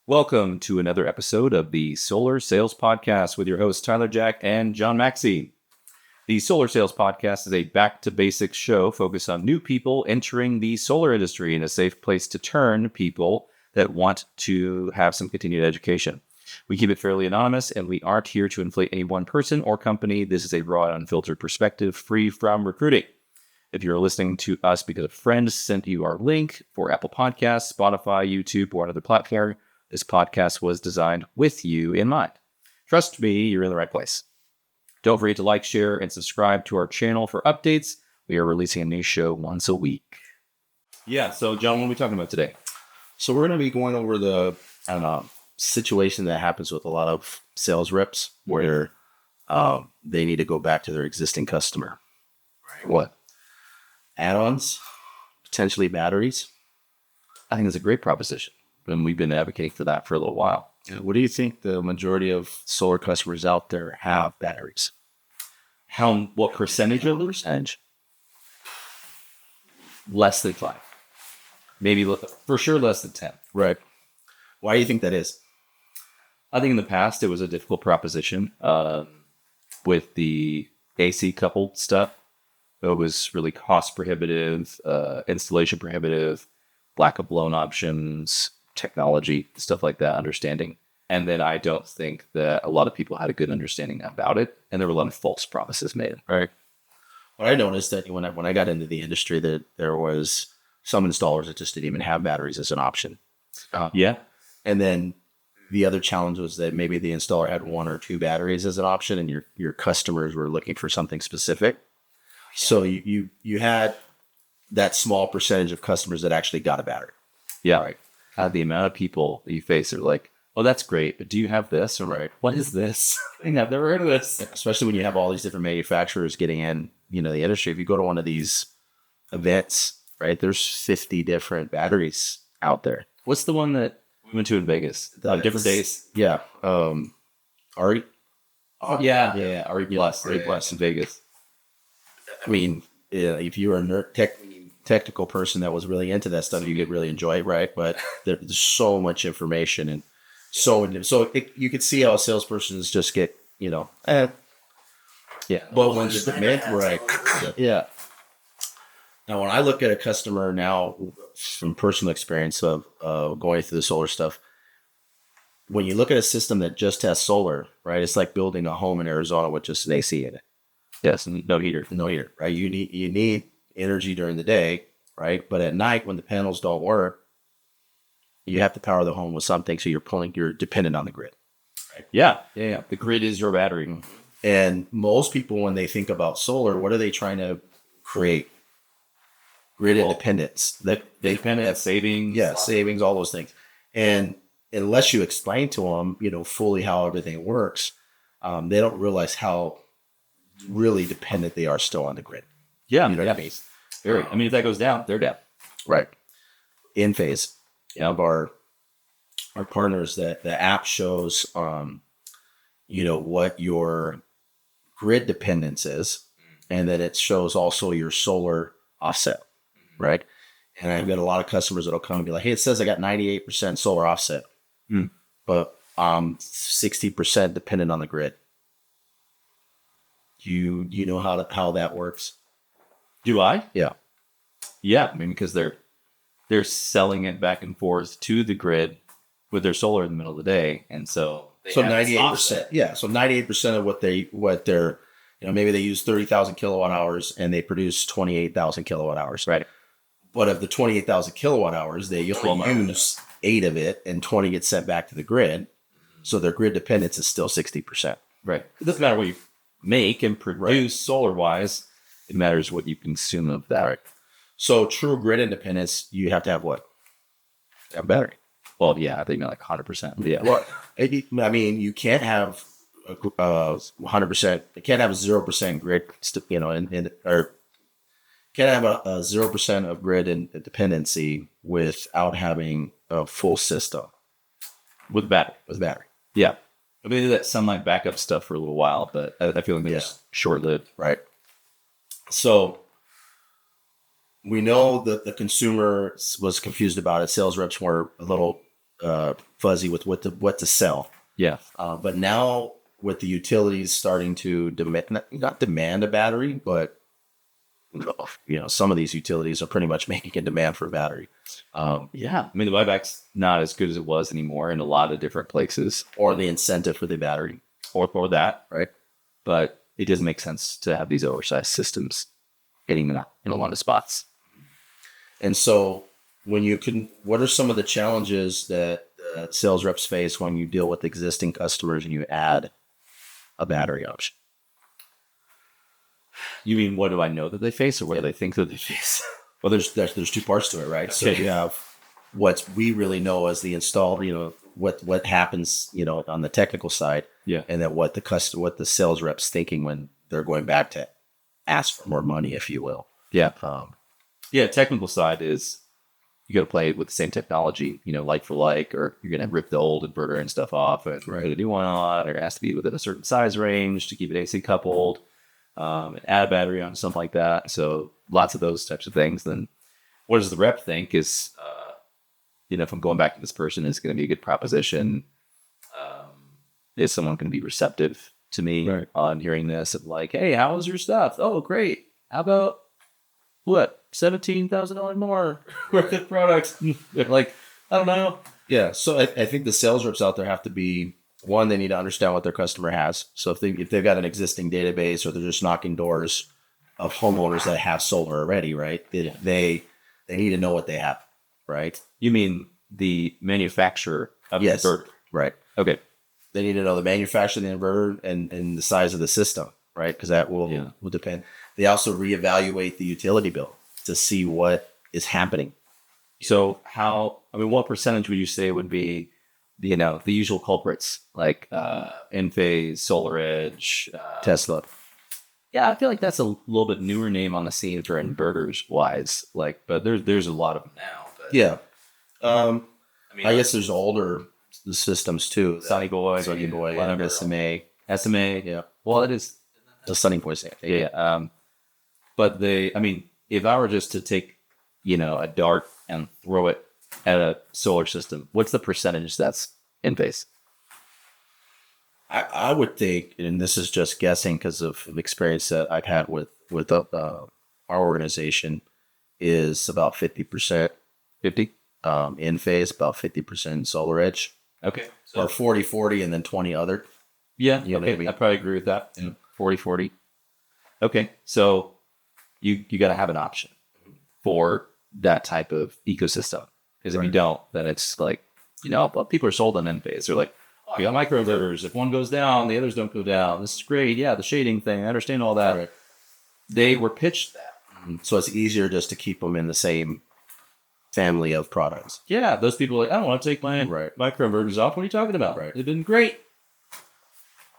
Welcome to another episode of the Solar Sales Podcast with your hosts Tyler Jack and John Maxey. The Solar Sales Podcast is a back-to-basics show focused on new people entering the solar industry and a safe place to turn people that want to have some continued education. We keep it fairly anonymous, and we aren't here to inflate any one person or company. This is a raw and unfiltered perspective free from recruiting. If you're listening to us because a friend sent you our link for Apple Podcasts, Spotify, YouTube, or another platform, this podcast was designed with you in mind. Trust me, you're in the right place. Don't forget to like, share, and subscribe to our channel for updates. We are releasing a new show once a week. Yeah, so John, what are we talking about today? So we're going to be going over the situation that happens with a lot of sales reps where they need to go back to their existing customer. Right. What? Add-ons, potentially batteries. I think it's a great proposition, and we've been advocating for that for a little while. What do you think the majority of solar customers out there have batteries? What percentage of the percentage? Less than 5. Maybe for sure less than 10. Right. Why do you think that is? I think in the past it was a difficult proposition with the AC coupled stuff. It was really cost prohibitive, installation prohibitive, lack of loan options, technology, stuff like that, understanding. And then I don't think that a lot of people had a good understanding about it. And there were a lot of false promises made. Right. What I noticed that when I got into the industry, that there was some installers that just didn't even have batteries as an option. Yeah. And then the other challenge was that maybe the installer had 1 or 2 batteries as an option, and your customers were looking for something specific. So you had that small percentage of customers that actually got a battery. Yeah. Right. The amount of people that you face are like, oh, that's great, but do you have this? Or Right. What is this? I've never heard of this. Especially when you have all these different manufacturers getting in, the industry. If you go to one of these events, right, there's 50 different batteries out there. What's the one that we went to in Vegas? Different days? Yeah. Ari? Oh, yeah. RE Plus. RE Plus in Vegas. I mean, if you were a technical person that was really into that stuff, you could really enjoy it, right? But there's so much information, and you could see how a salespersons just get, yeah. But when right, yeah. Now, when I look at a customer now from personal experience of going through the solar stuff, when you look at a system that just has solar, right, it's like building a home in Arizona with just an AC in it. Yes, no heater. No heater, right? You need energy during the day, right? But at night, when the panels don't work, you have to power the home with something. So you're dependent on the grid. Right? Yeah. The grid is your battery. And most people, when they think about solar, what are they trying to create? Grid independence. Independence, savings. Yeah, savings, all those things. And unless you explain to them, fully how everything works, they don't realize how really dependent they are still on the grid. Yeah. What I mean? Very. I mean, if that goes down, they're down. Right. In phase. Of our partners, that the app shows, what your grid dependence is, and then it shows also your solar offset, right? And I've got a lot of customers that'll come and be like, hey, it says I got 98% solar offset, but 60% dependent on the grid. You know how that works? Do I? Yeah. Yeah. I mean, because they're selling it back and forth to the grid with their solar in the middle of the day, and so 98%. Yeah. So 98% of what they're maybe they use 30,000 kilowatt hours and they produce 28,000 kilowatt hours. Right. But of the 28,000 kilowatt hours, they only use 8 of it, and 20 gets sent back to the grid. So their grid dependence is still 60%. Right. It doesn't matter what you make and produce solar wise. It matters what you consume of that. Right. So true grid independence, you have to have what? A battery. Well, yeah, I think like 100%. Yeah. Well, I mean, you can't have 100%. You can't have a 0% grid, or can't have a 0% of grid dependency without having a full system with battery. Yeah. I mean, that sunlight backup stuff for a little while, but I feel like it's short-lived. Right. So we know that the consumer was confused about it. Sales reps were a little fuzzy with what to sell. Yeah. But now with the utilities starting to not demand a battery, but some of these utilities are pretty much making a demand for a battery. Yeah. I mean, the buyback's not as good as it was anymore in a lot of different places, Or the incentive for the battery. or for that. Right. But it doesn't make sense to have these oversized systems getting in a lot of spots. And so what are some of the challenges that sales reps face when you deal with existing customers and you add a battery option? You mean, what do I know that they face, or what do they think that they face? Well, there's two parts to it, right? So Okay. you have what we really know as the install, what happens, on the technical side, Yeah. and then what the sales reps thinking when they're going back to ask for more money, if you will. Yeah. Um, Yeah. Technical side is you got to play with the same technology, like for like, or you're going to rip the old inverter and stuff off and put a new one on, or it has to be within a certain size range to keep it AC coupled, and add a battery on, something like that. So lots of those types of things. Then what does the rep think is, if I'm going back to this person, is going to be a good proposition. Is someone going to be receptive to me on hearing this? And like, hey, how was your stuff? Oh, great. How about what? $17,000 more worth of products. Like, I don't know. Yeah. So I think the sales reps out there have to be, one, they need to understand what their customer has. So if they've got an existing database, or they're just knocking doors of homeowners that have solar already, right? They need to know what they have, right? You mean the manufacturer of Yes. the inverter? Right. Okay. They need to know the manufacturer of the inverter and the size of the system, right? Because that will depend. They also reevaluate the utility bill to see what is happening. So what percentage would you say would be, the usual culprits, like Enphase, SolarEdge, Tesla. Yeah, I feel like that's a little bit newer name on the scene for inverters wise. Like, but there's a lot of them now. But, Yeah. I guess there's older systems too. Sunny Boy, whatever. SMA. Yeah. Well, it is The Sunny Boy. Yeah. But if I were just to take, a dart and throw it at a solar system, what's the percentage that's in phase? I would think, and this is just guessing because of experience that I've had with our organization, is about 50%. 50? In phase, about 50% SolarEdge. Okay. Or 40-40 and then 20 other. Yeah. You know what I mean? I probably agree with that. 40-40. Okay. So you got to have an option for that type of ecosystem. Because if you don't, then it's like, well, people are sold on Enphase. They're like, oh, you got microinverters. If one goes down, the others don't go down. This is great. Yeah, the shading thing. I understand all that. Right. They were pitched that. So it's easier just to keep them in the same family of products. Yeah, those people are like, I don't want to take my microinverters off. What are you talking about? Right. They've been great.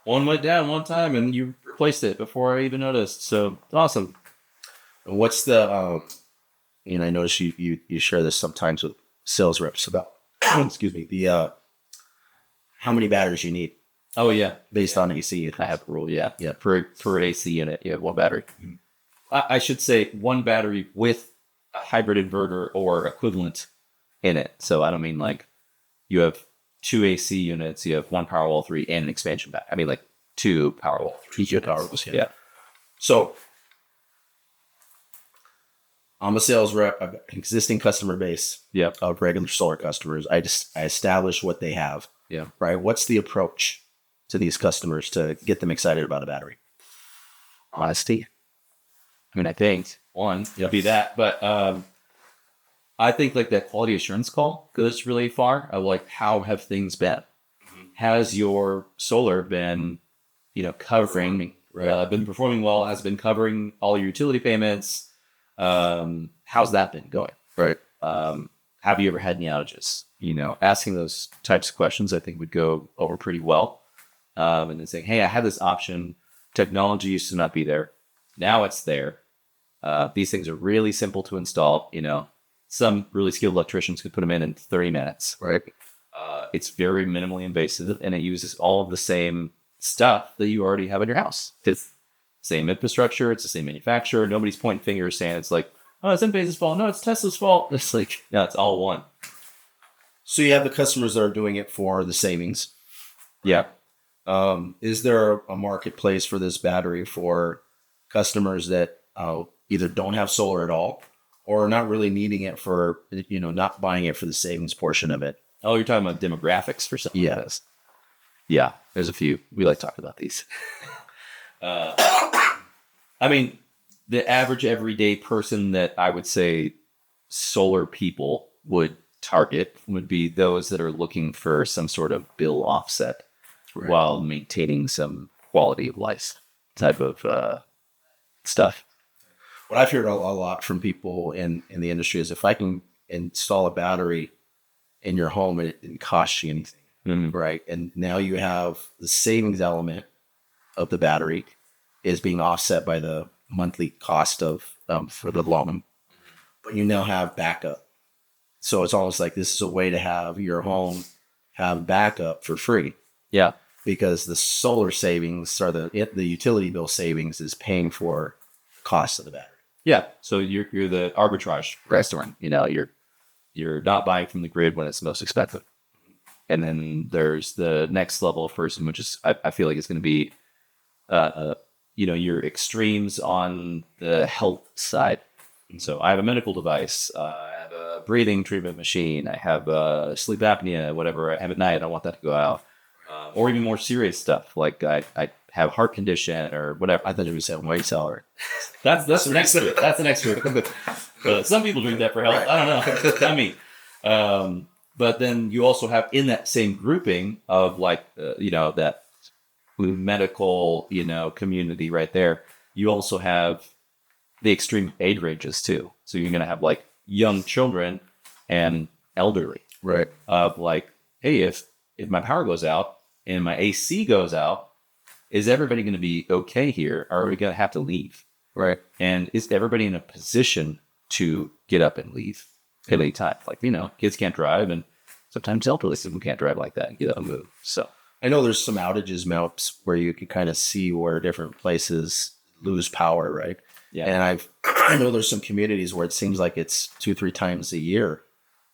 One went down one time and you replaced it before I even noticed. So it's awesome. And what's the, I notice you share this sometimes with sales reps about, excuse me, the, how many batteries you need. Oh, yeah. Based on AC. I have a rule, yeah. Yeah. Per AC unit, you have one battery. Mm-hmm. I should say one battery with a hybrid inverter or equivalent in it. So I don't mean like you have two AC units, you have one Powerwall 3 and an expansion battery. I mean like two Powerwall 3 units. Powerwalls, Yeah. So I'm a sales rep. I've got an existing customer base of regular solar customers. I establish what they have. Yeah. Right. What's the approach to these customers to get them excited about a battery? Honesty. I mean, I think one would be that, but I think like that quality assurance call goes really far. Of like, how have things been? Mm-hmm. Has your solar been, covering? Been performing well? Has it been covering all your utility payments? How's that been going? Right. Have you ever had any outages? Asking those types of questions, I think would go over pretty well. And then saying, hey, I had this option. Technology used to not be there. Now it's there. These things are really simple to install. Some really skilled electricians could put them in 30 minutes. Right. It's very minimally invasive, and it uses all of the same stuff that you already have in your house. It's the same infrastructure. It's the same manufacturer. Nobody's pointing fingers saying it's like, oh, it's Enphase's fault. No, it's Tesla's fault. It's like, no, it's all one. So you have the customers that are doing it for the savings. Yeah. Is there a marketplace for this battery for customers that either don't have solar at all or are not really needing it for, not buying it for the savings portion of it? Oh, you're talking about demographics for something? Yeah. Like this. Yeah, there's a few. We like talking about these. I mean, the average everyday person that I would say solar people would target would be those that are looking for some sort of bill offset while maintaining some quality of life type of stuff. What I've heard a lot from people in the industry is if I can install a battery in your home and it didn't cost you anything, right? And now you have the savings element of the battery is being offset by the monthly cost of for the loan, but you now have backup. So it's almost like this is a way to have your home have backup for free. Yeah. Because the solar savings or the utility bill savings is paying for the cost of the battery. Yeah. So you're the arbitrage restaurant. You're not buying from the grid when it's most expensive. And then there's the next level of person, which is I feel like it's going to be your extremes on the health side. And so I have a medical device. I have a breathing treatment machine. I have sleep apnea, whatever I have at night. I want that to go out. Or even more serious stuff, like I have heart condition or whatever. I thought you were saying white cellar. That's the next group. That's the next group. Some people drink that for health. Right. I don't know. I mean, but then you also have in that same grouping of that medical, community right there. You also have the extreme age ranges too. So you're going to have like young children and elderly, right? Of like, hey, if my power goes out and my AC goes out, is everybody going to be okay here? Or are we going to have to leave? Right. And is everybody in a position to get up and leave at any time? Like, kids can't drive, and sometimes elderly people can't drive like that and get up and move. So I know there's some outages maps where you can kind of see where different places lose power, right? Yeah. And I know there's some communities where it seems like it's 2-3 times a year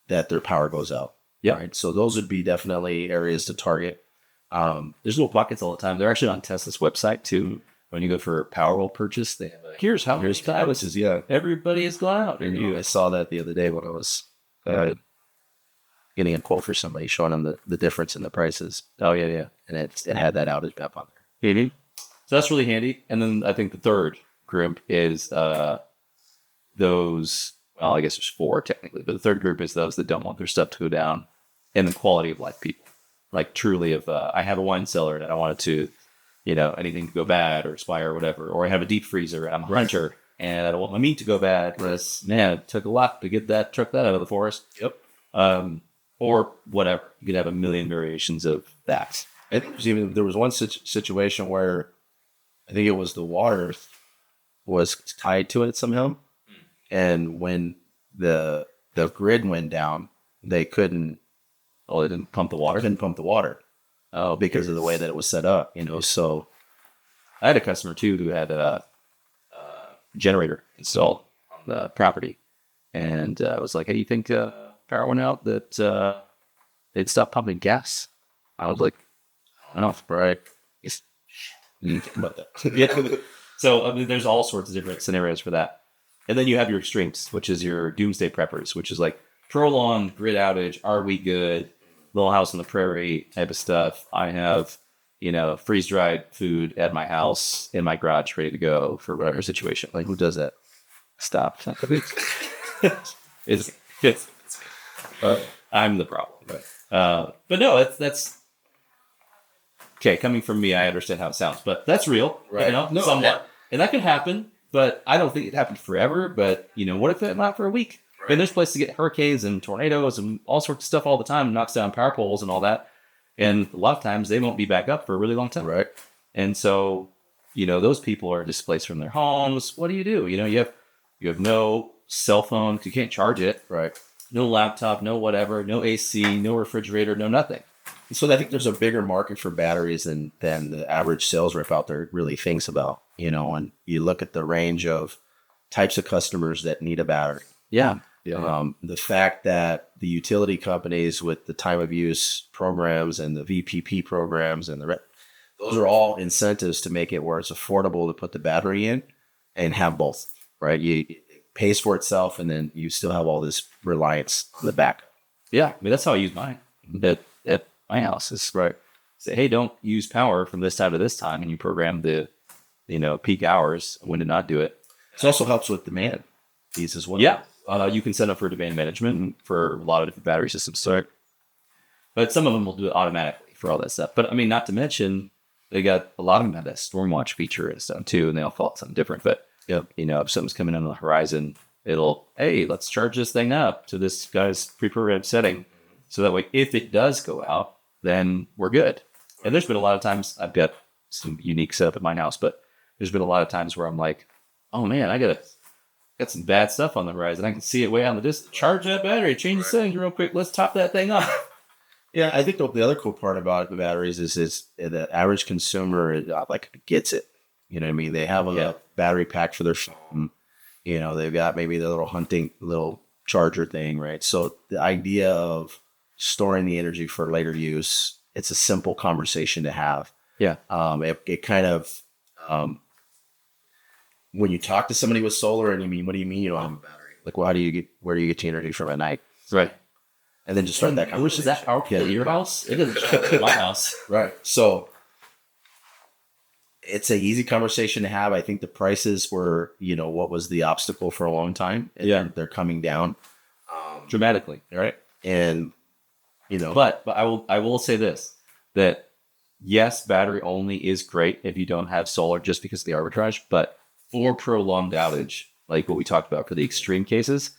that their power goes out. Yeah. Right. So those would be definitely areas to target. There's little pockets all the time. They're actually on Tesla's website too. When you go for a Powerwall purchase, they have here's outages. Yeah. Everybody has gone out. And I saw that the other day when I was getting a quote for somebody, showing them the difference in the prices. Oh yeah. And it had that outage map on there. Mm-hmm. So that's really handy. And then I think the third group is those. Well, I guess there's 4 technically, but the third group is those that don't want their stuff to go down, and the quality of life people. Like truly, if I have a wine cellar and I don't want it to, anything to go bad or expire or whatever, or I have a deep freezer and I'm a hunter and I don't want my meat to go bad because, man, it took a lot to get that out of the forest. Yep. Or whatever. You could have a million variations of that. I think there was one situation where I think it was the water was tied to it somehow. And when the grid went down, they couldn't. Oh, they didn't pump the water? Couldn't pump the water. Oh, because of the way that it was set up, So I had a customer too who had a generator installed on the property, and I was like, "Hey, you think power went out that they'd stop pumping gas?" I was like, "I don't know, right?" About that. Yeah. So I mean, there's all sorts of different scenarios for that, and then you have your extremes, which is your doomsday preppers, which is like prolonged grid outage. Are we good? Little house on the prairie type of stuff. I have, freeze dried food at my house in my garage ready to go for whatever situation. Like, who does that? Stop. it's I'm the problem. Right. But no, that's okay. Coming from me, I understand how it sounds, but that's real, right? Somewhat, and that can happen. But I don't think it happened forever. But what if it not for a week? Right. And there's places to get hurricanes and tornadoes and all sorts of stuff all the time, and knocks down power poles and all that. And a lot of times they won't be back up for a really long time. Right. And so, those people are displaced from their homes. What do? You have no cell phone. You can't charge it. Right. No laptop, no whatever, no AC, no refrigerator, no nothing. So I think there's a bigger market for batteries than the average sales rep out there really thinks about, and you look at the range of types of customers that need a battery. Yeah. The fact that the utility companies with the time of use programs and the VPP programs and those are all incentives to make it where it's affordable to put the battery in and have both, right? It pays for itself, and then you still have all this reliance on the back. Yeah, I mean, that's how I use mine at my house. Is right. Say, hey, don't use power from this time to this time, and you program the, peak hours when to not do it. It also helps with demand fees as well. Yeah, you can set up for demand management for a lot of different battery systems. So, but some of them will do it automatically for all that stuff. But I mean, not to mention, they got a lot of them have that storm watch feature and stuff too, and they all fall something different. But if something's coming on the horizon, hey, let's charge this thing up to this guy's pre-programmed setting, so that way, if it does go out, then we're good. And there's been a lot of times I've got some unique setup at my house, but there's been a lot of times where I'm like, oh man, I got some bad stuff on the horizon. I can see it way out in the distance. Charge that battery, change the settings real quick. Let's top that thing up. Yeah, I think the other cool part about the batteries is the average consumer gets it. You know what I mean? They have a battery pack for their phone. They've got maybe their little charger thing, right? So the idea of storing the energy for later use, it's a simple conversation to have. Yeah. It kind of, when you talk to somebody with solar and what do you mean you don't have a battery? Like, well, where do you get your energy from at night? Right. And then just start that conversation. Which is that powerful at your house? It doesn't charge at my house. Right. So it's an easy conversation to have. I think the prices were, what was the obstacle for a long time. And they're coming down dramatically. Right. And, but I will say this, that yes, battery only is great if you don't have solar just because of the arbitrage, but for prolonged outage, like what we talked about for the extreme cases,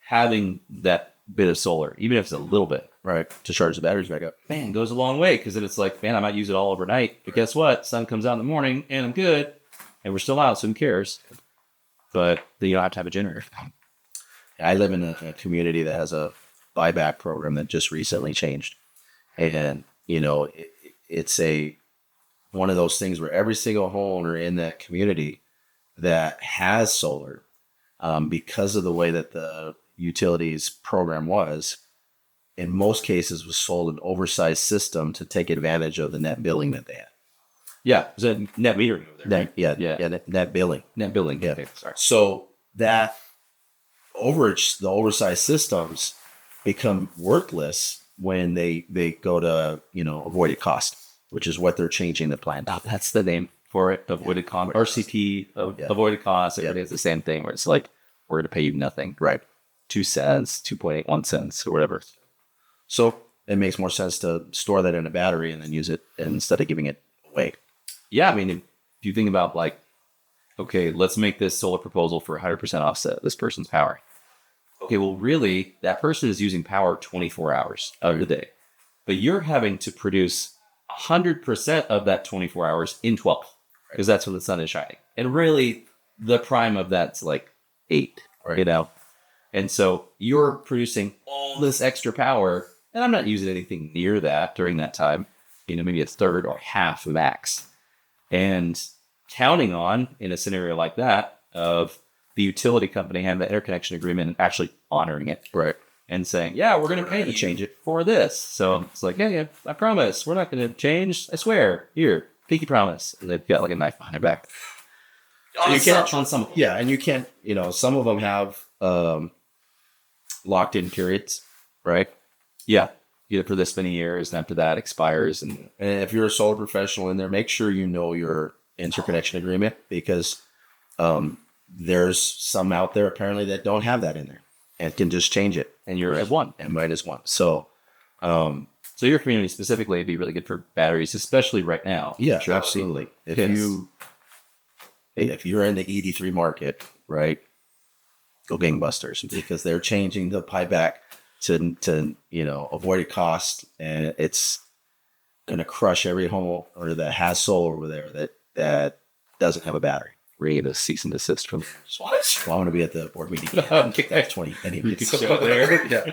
having that bit of solar, even if it's a little bit, right, to charge the batteries back up, man, goes a long way. Because then it's like, man, I might use it all overnight, but guess what? Sun comes out in the morning and I'm good, and we're still out, so who cares? But then you don't have to have a generator. I live in a community that has a buyback program that just recently changed, and it's one of those things where every single homeowner in that community that has solar, because of the way that the utilities program was, in most cases was sold an oversized system to take advantage of the net billing that they had. Yeah, is that net metering over there? Right? Net billing. Net billing. Yeah. Okay, sorry. So that the oversized systems become worthless when they go to avoided cost, which is what they're changing the plan. Oh, that's the name for it. Avoided cost. RCP. Avoided cost. Everybody has the same thing where it's like, we're going to pay you nothing. Right. 2 cents, 2.81 cents, or whatever. So it makes more sense to store that in a battery and then use it instead of giving it away. Yeah, I mean, if you think about okay, let's make this solar proposal for 100% offset this person's power. Okay, well, really, that person is using power 24 hours of the day, but you're having to produce 100% of that 24 hours in 12, because that's when the sun is shining. And really, the prime of that's 8, right. And so you're producing all this extra power, and I'm not using anything near that during that time, maybe a third or half max. And counting on, in a scenario like that, of the utility company having the interconnection agreement and actually honoring it. Right. And saying, yeah, we're going to pay you to change it for this. So it's like, yeah, I promise. We're not going to change. I swear. Here, pinky promise. And they've got a knife behind their back. So you can't, on some of them. Yeah, and you can't, some of them have locked in periods, right? Yeah. Either for this many years, and after that expires. And if you're a solar professional in there, make sure you know your interconnection agreement, because there's some out there apparently that don't have that in there and can just change it. And you're at one. And minus one. So your community specifically would be really good for batteries, especially right now. Yeah, absolutely. If you're in the ED3 market, right, go gangbusters, because they're changing the buyback to avoided cost, and it's going to crush every homeowner that has solar over there that doesn't have a battery. Ready to cease and desist from. Well, I want to be at the board meeting. 20. Yeah.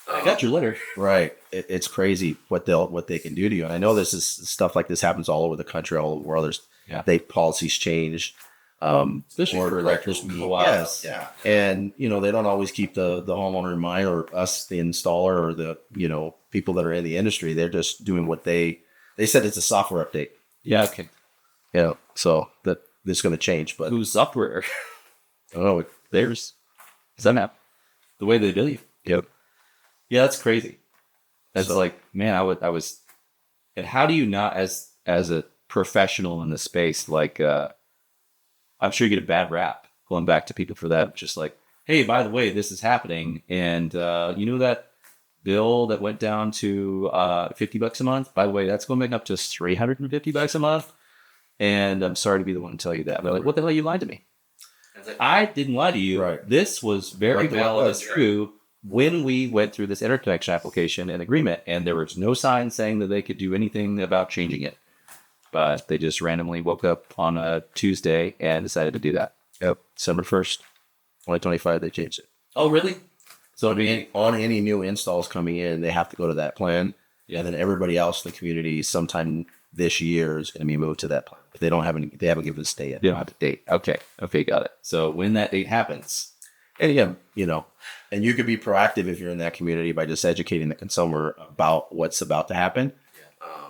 I got your letter. Right. It's crazy what they can do to you. And I know this is stuff like this happens all over the country, all over the world. There's state policies change. Especially or for electricity. a while. Yes, yeah. And they don't always keep the homeowner in mind, or us, the installer, or the people that are in the industry. They're just doing what they said. It's a software update. Yeah. Okay. So that this is going to change, but Whose software? I don't know. Theirs. Is that app? The way they do you. Yep. Yeah, that's crazy. That's So- like, man, I was. And how do you not, as a professional in the space, like, I'm sure you get a bad rap going back to people for that. Just like, hey, by the way, this is happening, and you know that bill that went down to $50 a month. By the way, that's going back up to $350 a month. And I'm sorry to be the one to tell you that. But like, what the hell? You lied to me. I didn't lie to you. Right. This was very Right, valid and true when we went through this interconnection application and agreement, and there was no sign saying that they could do anything about changing it. But they just randomly woke up on a Tuesday and decided to do that. Yep. December 1st, 2025, they changed it. Oh, really? So it'd be On any new installs coming in, they have to go to that plan. Yeah. And then everybody else in the community sometime this year is going to be moved to that plan. But they haven't given us a date yet. they don't have a date. Okay, got it. So when that date happens, And yeah, and you could be proactive if you're in that community by just educating the consumer about what's about to happen,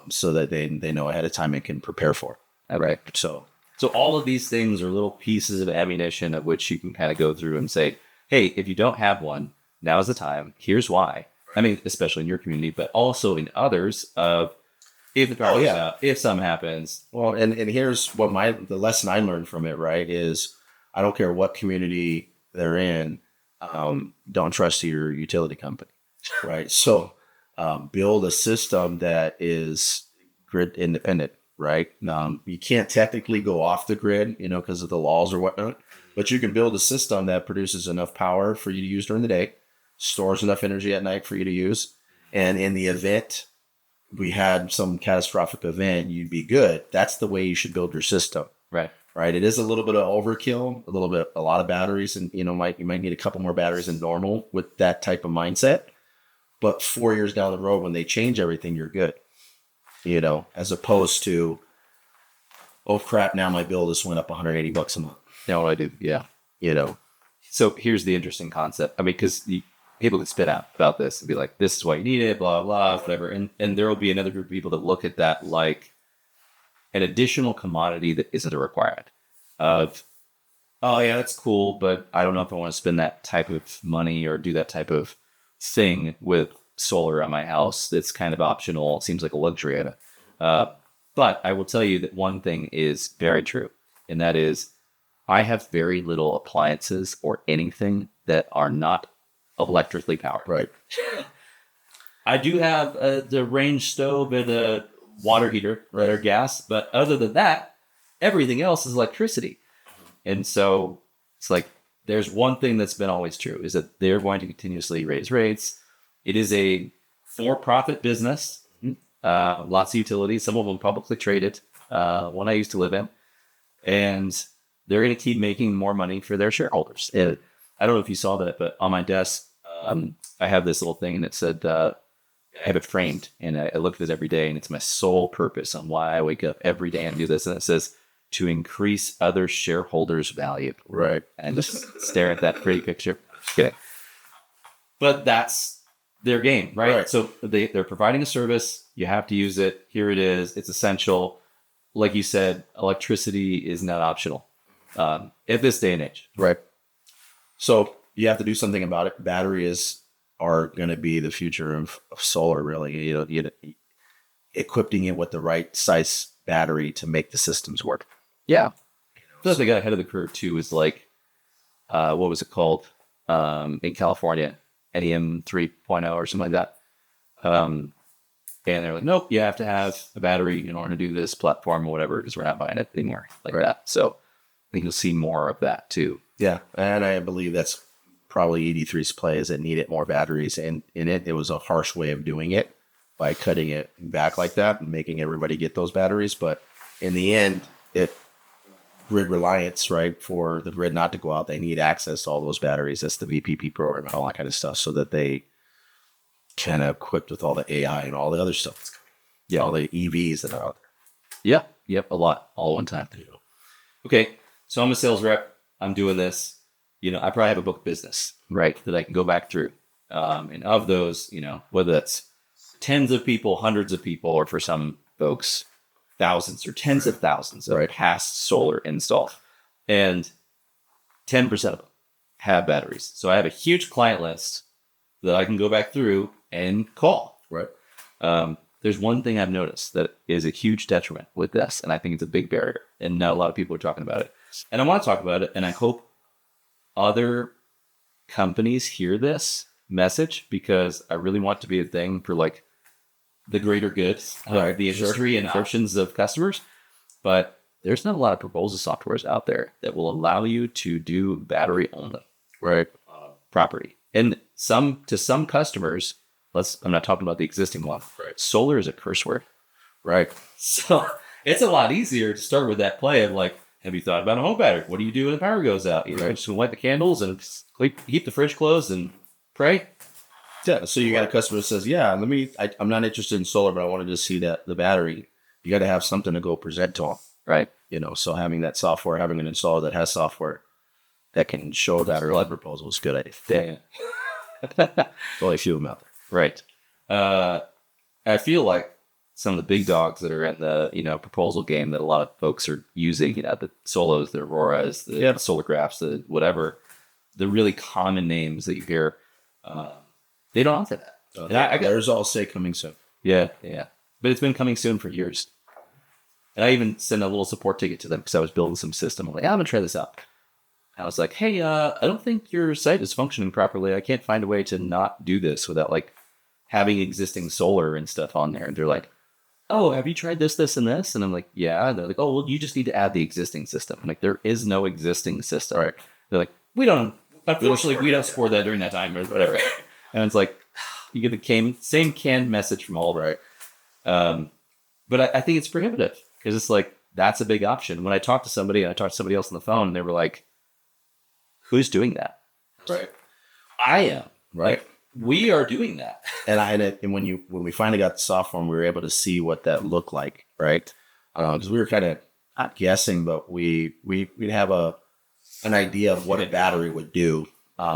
so that they know ahead of time and can prepare for it. right? So So all of these things are little pieces of ammunition of which you can kind of go through and say, hey, if you don't have one, now's the time. Here's why. I mean, especially in your community, but also in others of if the power goes out, if something happens. well, and here's what the lesson I learned from it, right, is I don't care what community they're in, don't trust your utility company, right? So build a system that is grid independent, right? You can't technically go off the grid, because of the laws or whatnot, but you can build a system that produces enough power for you to use during the day, stores enough energy at night for you to use, and in the event we had some catastrophic event, you'd be good. That's the way you should build your system. Right. Right. It is a little bit of overkill, a lot of batteries, and you might need a couple more batteries than normal with that type of mindset. But 4 years down the road, when they change everything, you're good. As opposed to, oh crap, now my bill just went up $180 a month. Now what I do? Yeah. So here's the interesting concept. I mean, because people can spit out about this and be like, this is why you need it, blah, blah, whatever. And there will be another group of people that look at that like an additional commodity that isn't a requirement of, oh yeah, that's cool, but I don't know if I want to spend that type of money or do that type of thing with solar on my house. That's kind of optional. It seems like a luxury item. But I will tell you that one thing is very true, and that is I have very little appliances or anything that are not electrically powered. Right. I do have the range stove and a water heater, right, or gas, but other than that, everything else is electricity. And so it's like there's one thing that's been always true is that they're going to continuously raise rates. It is a for-profit business. Lots of utilities, some of them publicly traded, one I used to live in, and they're going to keep making more money for their shareholders. And I don't know if you saw that, but on my desk, I have this little thing that said, I have it framed, and I look at it every day, and it's my sole purpose on why I wake up every day and do this. And it says, to increase other shareholders' value. Right. And just stare at that pretty picture. Just kidding. But that's their game, right? So they're providing a service. You have to use it. Here it is. It's essential. Like you said, electricity is not optional at this day and age. Right. So you have to do something about it. Batteries are going to be the future of solar, really. Equipping it with the right size battery to make the systems work. Yeah. So they got ahead of the curve too. Is like, what was it called in California? NEM 3.0 or something like that. And they're like, nope, you have to have a battery in order to do this platform or whatever, because we're not buying it anymore like that. So I think you'll see more of that too. Yeah. And I believe that's probably ED3's play, is it needed more batteries. And in it was a harsh way of doing it by cutting it back like that and making everybody get those batteries. But in the end, grid reliance, right? For the grid not to go out, they need access to all those batteries. That's the VPP program and all that kind of stuff, so that they can equipped with all the AI and all the other stuff that's coming. Yeah, all the EVs that are out there. Yeah. Yep. A lot. All at one time. Okay. So I'm a sales rep. I'm doing this. I probably have a book of business, right, that I can go back through. And of those, whether that's tens of people, hundreds of people, or for some folks, thousands or tens of thousands of past solar installs. And 10% of them have batteries. So I have a huge client list that I can go back through and call. Right. There's one thing I've noticed that is a huge detriment with this, and I think it's a big barrier, and not a lot of people are talking about it. And I want to talk about it, and I hope other companies hear this message, because I really want it to be a thing for like the greater good of the industry and fortunes of customers. But there's not a lot of proposal softwares out there that will allow you to do battery only property. And to some customers, I'm not talking about the existing one. Right. Solar is a curse word. Right. So it's a lot easier to start with that play of like, have you thought about a home battery? What do you do when the power goes out? Just light the candles and keep the fridge closed and pray. Yeah. So you got a customer that says, yeah, I'm not interested in solar, but I wanted to see the battery. You got to have something to go present to them. Right. So having that software, having an installer that has software that can show that or lead proposal is good. I think. Only a few of them out there. Right. I feel like some of the big dogs that are in the proposal game that a lot of folks are using, the Solos, the Auroras, the Solar Graphs, the whatever, the really common names that you hear, they don't answer that. There's all say coming soon. Yeah. But it's been coming soon for years. And I even sent a little support ticket to them because I was building some system. I'm like, I'm going to try this out. I was like, hey, I don't think your site is functioning properly. I can't find a way to not do this without like having existing solar and stuff on there. And they're like, oh, have you tried this, this, and this? And I'm like, yeah. And they're like, oh, well, you just need to add the existing system. I'm like, there is no existing system. Right. They're like, unfortunately, we don't support that during that time or whatever. And it's like, you get the same canned message from all right. But I think it's prohibitive because it's like, that's a big option. When I talked to somebody and I talked to somebody else on the phone, and they were like, who's doing that? Right. I am. Right. Like, we are doing that. And when we finally got the software, we were able to see what that looked like, right? Because we were kind of not guessing, but we'd have an idea of what a battery would do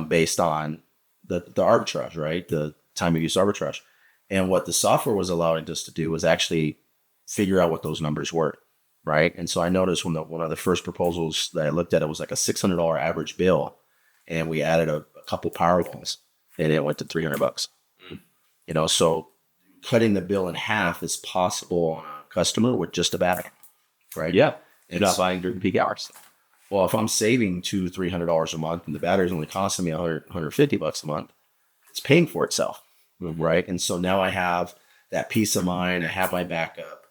based on the arbitrage, right? The time of use arbitrage. And what the software was allowing us to do was actually figure out what those numbers were, right? And so I noticed one of the first proposals that I looked at, it was like a $600 average bill, and we added a couple power walls. And it went to $300. So cutting the bill in half is possible on a customer with just a battery, right? Yeah. You're not buying during peak hours. Well, if I'm saving $200-300 a month and the battery's only costing me $150 a month, it's paying for itself, right? And so now I have that peace of mind. I have my backup.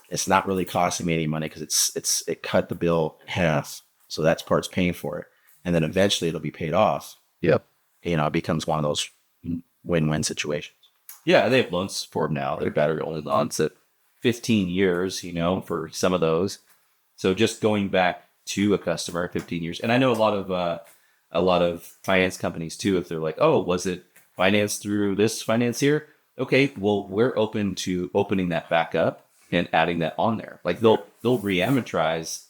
It's not really costing me any money because it cut the bill in half. So that's part's paying for it. And then eventually it'll be paid off. Yep. It becomes one of those win-win situations. Yeah, they have loans for them now. They're battery only loans at 15 years, for some of those. So just going back to a customer 15 years. And I know a lot of finance companies too, if they're like, oh, was it financed through this financier? Okay, well, we're open to opening that back up and adding that on there. Like they'll re-amortize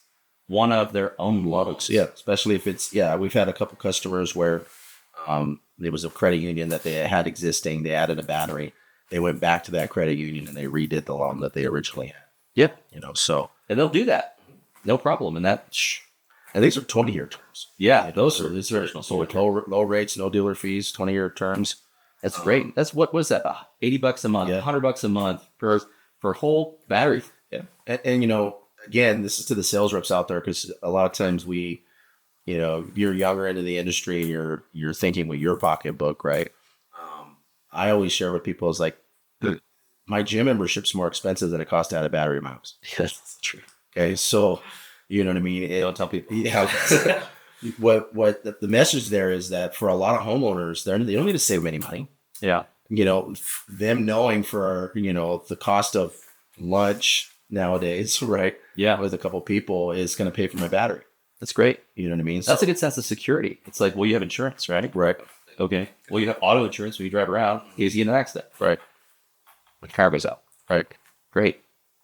one of their own loans. Yeah, especially if we've had a couple customers where there was a credit union that they had existing. They added a battery. They went back to that credit union and they redid the loan that they originally had. Yep. And they'll do that. No problem. And these are 20-year terms. Yeah. These are low rates, no dealer fees, 20-year terms. That's great. That's what was that? $80 a month, $100 a month for a whole battery. Yeah. And again, this is to the sales reps out there, because a lot of times you're younger into the industry, you're thinking with your pocketbook, right? I always share with people is like, my gym membership's more expensive than it costs to add a battery in my house. That's true. Okay, so you know what I mean? Don't tell people. Yeah. What the message there is that for a lot of homeowners, they don't need to save any money. Yeah. Them knowing for the cost of lunch nowadays, right? Yeah. With a couple people is going to pay for my battery. That's great. You know what I mean? That's a good sense of security. It's like, well, you have insurance, right? Right. Okay. Well, you have auto insurance when you drive around in case you get in an accident. Right. When the car goes out. Right. Great.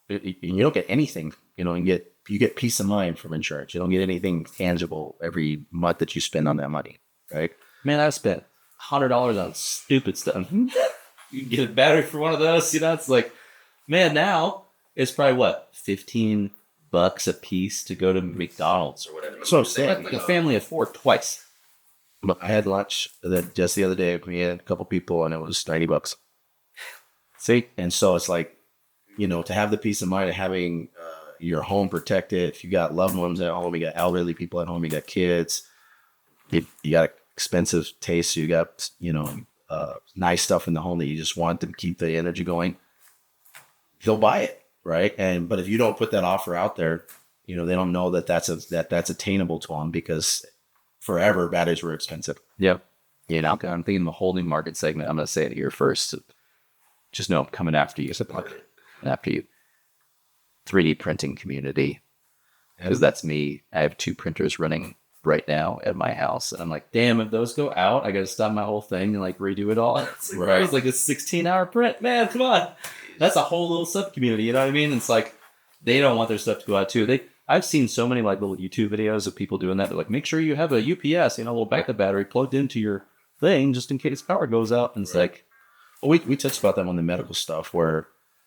You don't get anything, and get you get peace of mind from insurance. You don't get anything tangible every month that you spend on that money, right? Man, I've spent $100 on stupid stuff. You get a battery for one of those, it's like, man, now it's probably what, $15 a piece to go to McDonald's or whatever. So I'm saying, like a family of 4 twice. I had lunch just the other day. We had a couple people, and it was $90. See, and so it's like, to have the peace of mind of having your home protected. If you got loved ones at home, you got elderly people at home, you got kids, you got expensive taste, so you got nice stuff in the home that you just want to keep the energy going. They'll buy it, right? But if you don't put that offer out there, they don't know that that's attainable to them, because forever batteries were expensive. Yep. I'm thinking the holding market segment. I'm going to say it here first. Just know I'm coming after you. After you. 3D printing community. Because that's me. I have 2 printers running right now at my house. And I'm like, damn, if those go out, I got to stop my whole thing and redo it all. It's like a 16-hour print. Man, come on. That's a whole little sub community. You know what I mean? It's like, they don't want their stuff to go out too. I've seen so many little YouTube videos of people doing that. They're like, make sure you have a UPS, a little backup battery plugged into your thing just in case power goes out. And it's like, well, we touched about that on the medical stuff, where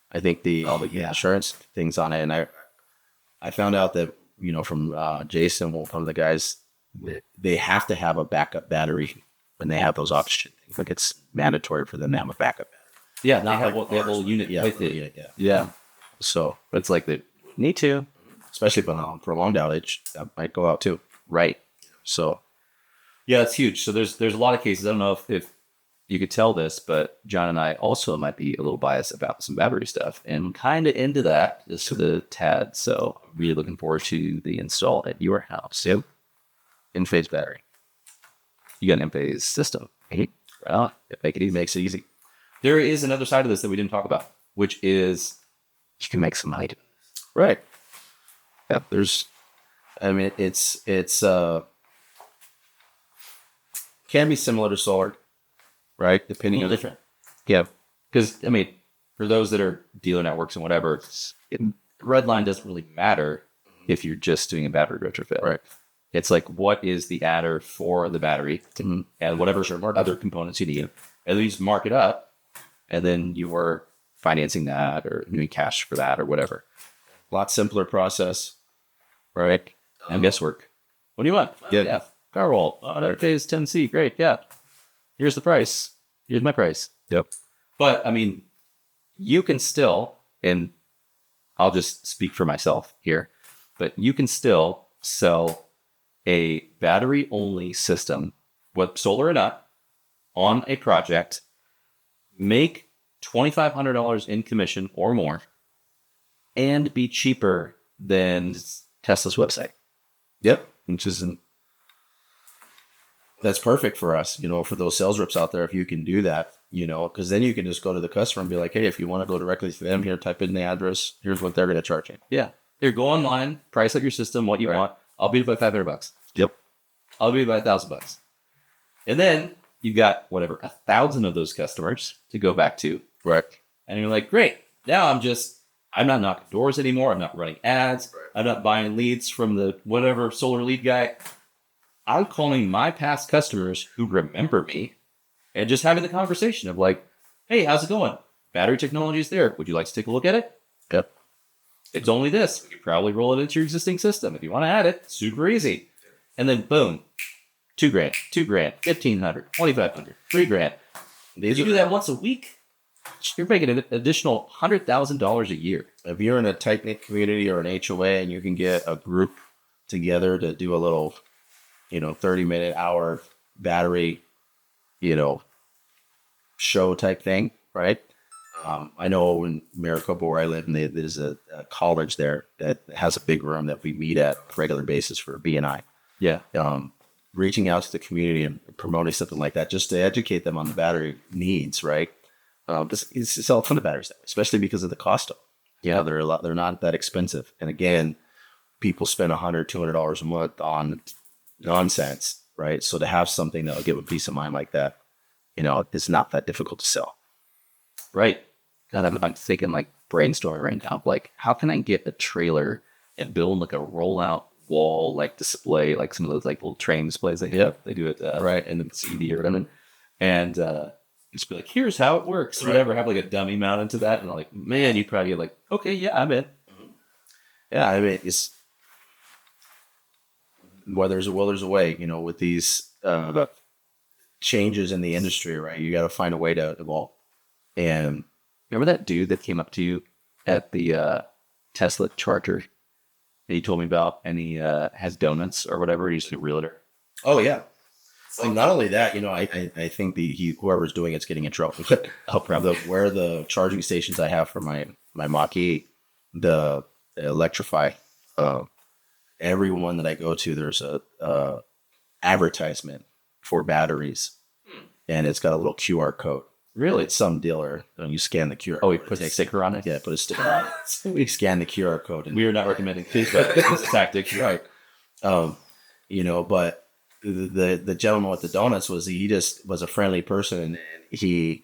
I think the insurance things on it. And I found out that, from Jason, one of the guys, they have to have a backup battery when they have those oxygen things. Like, it's mandatory for them to have a backup battery. Yeah, they have a little unit. Yeah. So it's like they need to. Especially for a prolonged outage, that might go out too. Right. So, yeah, it's huge. So there's a lot of cases. I don't know if you could tell this, but John and I also might be a little biased about some battery stuff, and kind of into that just for the tad. So really looking forward to the install at your house. Yep. In-phase battery. You got an in-phase system. Well, makes it easy. There is another side of this that we didn't talk about, which is you can make some money doing this. Right. Yeah, it's can be similar to solar, right? Depending on different. Yeah, because for those that are dealer networks and whatever, red line doesn't really matter if you're just doing a battery retrofit. Right. It's like, what is the adder for the battery and whatever other components you need, at least mark it up, and then you are financing that or doing cash for that or whatever. A lot simpler process. Right. And guesswork. What do you want? Yeah. Powerwall. Oh, that pays 10C. Great. Yeah. Here's the price. Here's my price. Yep. But you can still, and I'll just speak for myself here, but you can still sell a battery only system, whether solar or not, on a project, make $2,500 in commission or more, and be cheaper than Tesla's website. Yep. That's perfect for us, for those sales reps out there. If you can do that, because then you can just go to the customer and be like, hey, if you want to go directly to them here, type in the address. Here's what they're going to charge you. Yeah. Here, go online, price out your system, what you want. I'll beat it by $500. Yep. I'll beat it by $1,000. And then you got 1,000 of those customers to go back to. Right. And you're like, great. Now I'm not knocking doors anymore. I'm not running ads. Right. I'm not buying leads from the whatever solar lead guy. I'm calling my past customers who remember me and just having the conversation of like, hey, how's it going? Battery technology is there. Would you like to take a look at it? Yep. It's only this. You could probably roll it into your existing system. If you want to add it, super easy. And then boom, $2,000, $2,000, $1,500, $2,500, $3,000. You do that once a week, you're making an additional $100,000 a year. If you're in a tight-knit community or an HOA and you can get a group together to do a little, 30-minute, hour battery, show type thing, right? I know in Maricopa where I live, and there's a college there that has a big room that we meet at a regular basis for BNI. Yeah. Reaching out to the community and promoting something like that just to educate them on the battery needs, right? Just sell a ton of batteries, especially because of the cost of them. Yeah, they're not that expensive. And again, people spend $100, $200 a month on nonsense, right? So to have something that'll give a peace of mind like that, it's not that difficult to sell. Right. God, I'm thinking brainstorming right now. Like, how can I get a trailer and build like a rollout wall, like display, like some of those like little train displays they have. They do it right in the CD or whatever. And just be like, here's how it works. Or whatever, have like a dummy mounted to that. And I'm like, man, you'd probably get like, okay, yeah, I'm in. Yeah, I mean, it's where there's a will, there's a way. You know, with these changes in the industry, right? You got to find a way to evolve. And remember that dude that came up to you at the Tesla charger that he told me about, and he has donuts or whatever. He's a realtor. oh yeah, and not only that, you know, I think whoever's doing it's getting in trouble. Where the charging stations I have for my Mach-E, the Electrify, everyone that I go to, there's a advertisement for batteries, and it's got a little QR code. Really? It's some dealer. And you scan the QR. Oh, he put a sticker on it. Yeah, put a sticker on it. So we scan the QR code, and We are not recommending this, but it's a tactic. right. You know, but the gentleman with the donuts he just was a friendly person, and he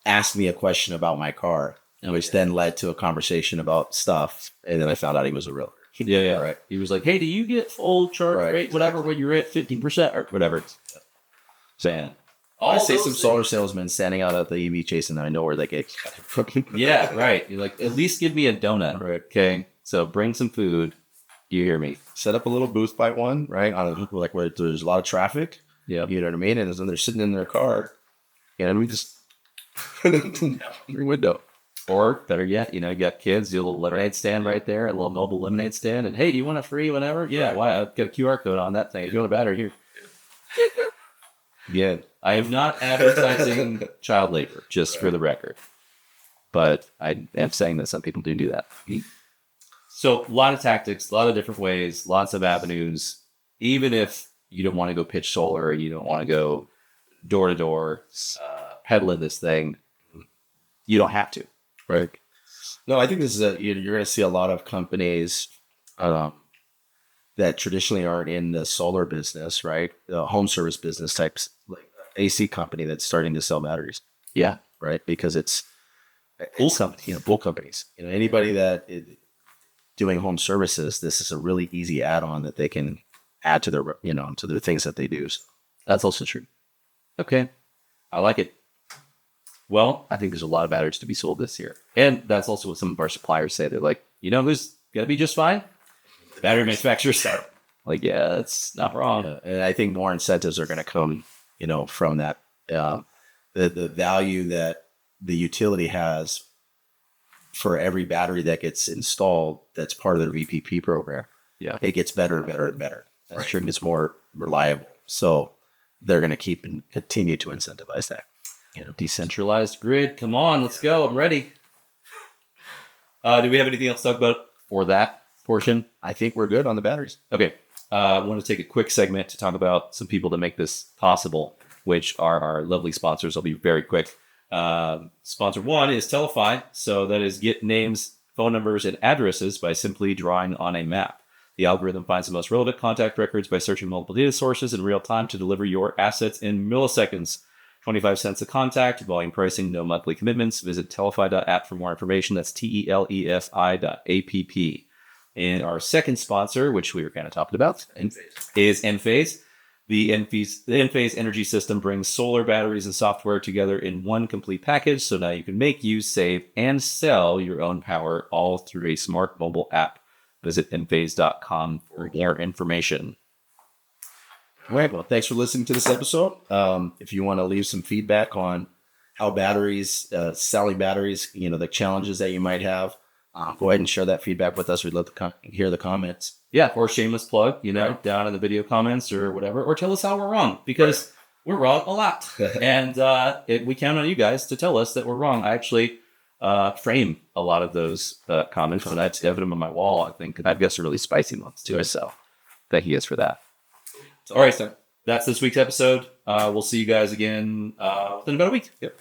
asked me a question about my car, which then led to a conversation about stuff, and then I found out he was a realtor. Yeah. Right. He was like, hey, do you get full charge rate, whatever, when you're at 15% or whatever? Saying. I see some solar salesmen standing out at the EV chasing, and I know where they get from. Yeah, right. You're like, at least give me a donut. Right. Okay. So bring some food. You hear me? Set up a little booth by one, right? Like where there's a lot of traffic. Yeah. You know what I mean? And then they're sitting in their car, and we just your window. Or better yet, you know, you got kids, do a little lemonade stand right there, a little mobile lemonade stand, and hey, do you want a free whatever? Yeah, why? I'll get a QR code on that thing. If you want a battery, here. Yeah, I am not advertising child labor, just for the record. But I am saying that some people do that. So a lot of tactics, a lot of different ways, lots of avenues. Even if you don't want to go pitch solar, or you don't want to go door to door peddling this thing, you don't have to. Right. No, I think this is you're going to see a lot of companies that traditionally aren't in the solar business, right? The home service business types, like AC company that's starting to sell batteries. Yeah. Right. Because it's bull companies. You know, anybody that is doing home services, this is a really easy add-on that they can add to their, to the things that they do. So that's also true. Okay. I like it. Well, I think there's a lot of batteries to be sold this year. And that's also what some of our suppliers say. They're like, you know who's going to be just fine? Battery manufacturers. Like, yeah, that's not wrong. Yeah. And I think more incentives are going to come, from that. The value that the utility has for every battery that gets installed that's part of their VPP program. Yeah. It gets better and better and better. Right. Sure, it's more reliable. So they're going to keep and continue to incentivize that. Decentralized grid. Come on, let's go. I'm ready. Do we have anything else to talk about for that portion? I think we're good on the batteries. Okay. I want to take a quick segment to talk about some people that make this possible, which are our lovely sponsors. I'll be very quick. Sponsor one is Telefy. So that is get names, phone numbers, and addresses by simply drawing on a map. The algorithm finds the most relevant contact records by searching multiple data sources in real time to deliver your assets in milliseconds. 25 cents a contact, volume pricing, no monthly commitments. Visit telefy.app for more information. That's TELEFI.app. And our second sponsor, which we were kind of talking about, is Enphase. The Enphase energy system brings solar batteries and software together in one complete package. So now you can make, use, save, and sell your own power all through a smart mobile app. Visit enphase.com for more information. All right. Well, thanks for listening to this episode. If you want to leave some feedback on how batteries, selling batteries, the challenges that you might have, go ahead and share that feedback with us. We'd love to hear the comments. Yeah, or shameless plug, down in the video comments or whatever, or tell us how we're wrong, because we're wrong a lot. And we count on you guys to tell us that we're wrong. I actually frame a lot of those comments, and I have them on my wall, I think. I've got some really spicy ones too, so thank you guys for that. All right, so that's this week's episode. We'll see you guys again within about a week. Yep.